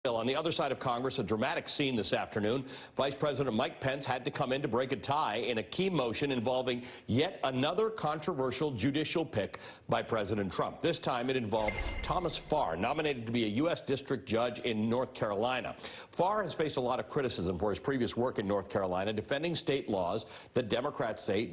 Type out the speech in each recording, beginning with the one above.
On the other side of Congress, a dramatic scene this afternoon. Vice President Mike Pence had to come in to break a tie in a key motion involving yet another controversial judicial pick by President Trump. This time it involved Thomas Farr, nominated to be a U.S. district judge in North Carolina. Farr has faced a lot of criticism for his previous work in North Carolina, defending state laws that Democrats say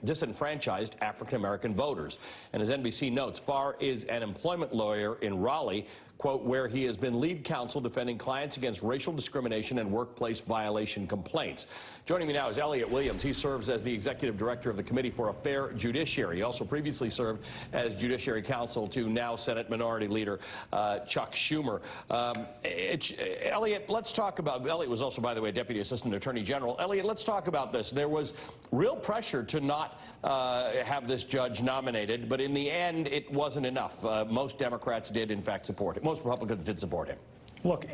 disenfranchised African-American voters. And as NBC notes, Farr is an employment lawyer in Raleigh, quote, where he has been lead counsel defending clients against racial discrimination and workplace violation complaints. Joining me now is Elliot Williams. He serves as the executive director of the Committee for a Fair Judiciary. He also previously served as judiciary counsel to now Senate Minority Leader Chuck Schumer. Elliot, let's talk about, Elliot was also, by the way, Deputy Assistant Attorney General. Elliot, let's talk about this. There was real pressure to not have this judge nominated, but in the end, it wasn't enough. Most Democrats did, in fact, support him. Most Republicans did support him. Look,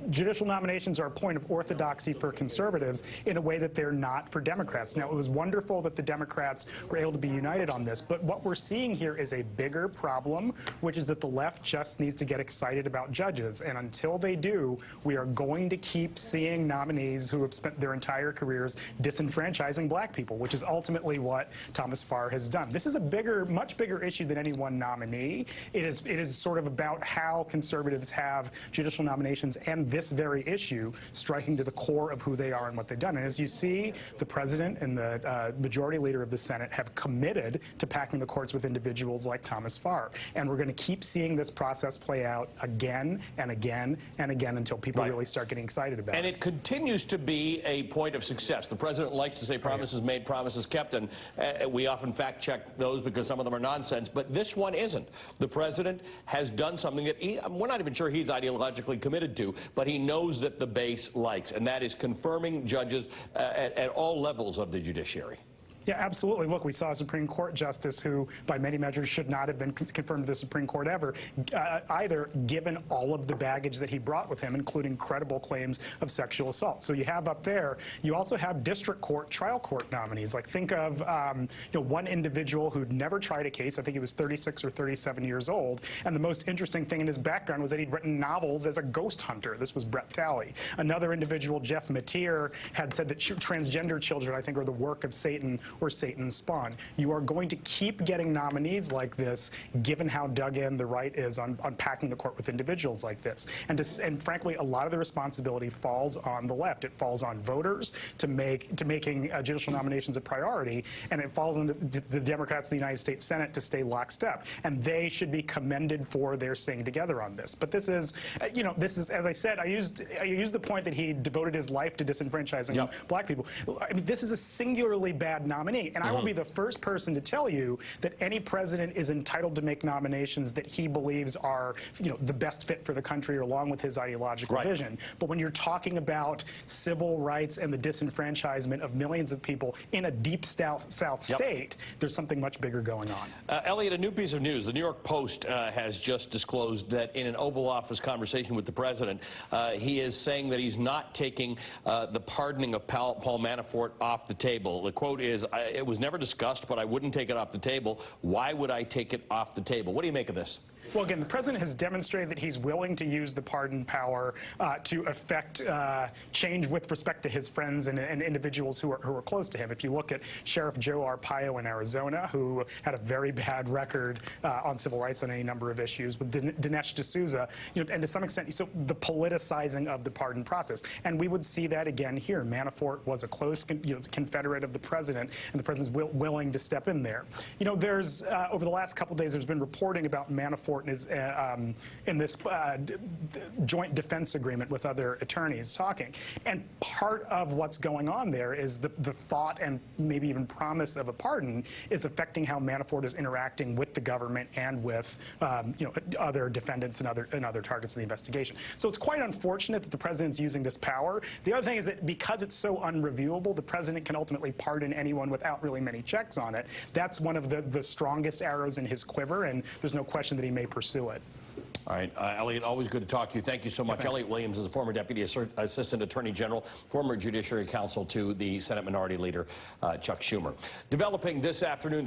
judicial nominations are a point of orthodoxy for conservatives in a way that they're not for Democrats. Now, it was wonderful that the Democrats were able to be united on this, but what we're seeing here is a bigger problem, which is that the left just needs to get excited about judges. And until they do, we are going to keep seeing nominees who have spent their entire careers disenfranchising black people, which is ultimately what Thomas Farr has done. This is a bigger, much bigger issue than any one nominee. It is sort of about how conservatives have judicial nominations and this very issue striking to the core of who they are and what they've done. And as you see, the president and the majority leader of the Senate have committed to packing the courts with individuals like Thomas Farr. And we're going to keep seeing this process play out again and again and again until people really start getting excited about it. And it continues to be a point of success. The president likes to say promises made, promises kept, and we often fact-check those because some of them are nonsense, but this one isn't. The president has done something that we're not even sure he's ideologically committed to, but he knows that the base likes, and that is confirming judges at all levels of the judiciary. Yeah, absolutely. Look, we saw a Supreme Court justice who, by many measures, should not have been confirmed to the Supreme Court ever, either, given all of the baggage that he brought with him, including credible claims of sexual assault. So you have up there, you also have district court, trial court nominees. Like, think of one individual who'd never tried a case. I think he was 36 or 37 years old. And the most interesting thing in his background was that he'd written novels as a ghost hunter. This was Brett Talley. Another individual, Jeff Mateer, had said that transgender children, I think, are the work of Satan or Satan's spawn. You are going to keep getting nominees like this, given how dug in the right is on packing the court with individuals like this. And frankly, a lot of the responsibility falls on the left. It falls on voters to making judicial nominations a priority, and it falls on the Democrats of the United States Senate to stay lockstep. And they should be commended for their staying together on this. But this is, this is, as I said, I used the point that he devoted his life to disenfranchising black people. I mean, this is a singularly bad nomination. And I will be the first person to tell you that any president is entitled to make nominations that he believes are, the best fit for the country along with his ideological vision. But when you're talking about civil rights and the disenfranchisement of millions of people in a deep South state, there's something much bigger going on. Elliot, a new piece of news. The New York Post has just disclosed that in an Oval Office conversation with the president, he is saying that he's not taking the pardoning of Paul Manafort off the table. The quote is, it was never discussed, but I wouldn't take it off the table. Why would I take it off the table? What do you make of this? Well, again, the president has demonstrated that he's willing to use the pardon power to affect change with respect to his friends and individuals who are close to him. If you look at Sheriff Joe Arpaio in Arizona, who had a very bad record on civil rights on any number of issues, with Dinesh D'Souza, and to some extent, so the politicizing of the pardon process. And we would see that again here. Manafort was a close confederate of the president, and the president's willing to step in there. There's over the last couple of days, there's been reporting about Manafort is in this joint defense agreement with other attorneys talking. And part of what's going on there is the thought and maybe even promise of a pardon is affecting how Manafort is interacting with the government and with other defendants and other targets in the investigation. So it's quite unfortunate that the president's using this power. The other thing is that because it's so unreviewable, the president can ultimately pardon anyone without really many checks on it. That's one of the strongest arrows in his quiver, and there's no question that he may pursue it. All right, Elliot, always good to talk to you. Thank you so much. Elliot Williams is a former Deputy Assistant Attorney General, former Judiciary Counsel to the Senate Minority Leader Chuck Schumer. Developing this afternoon,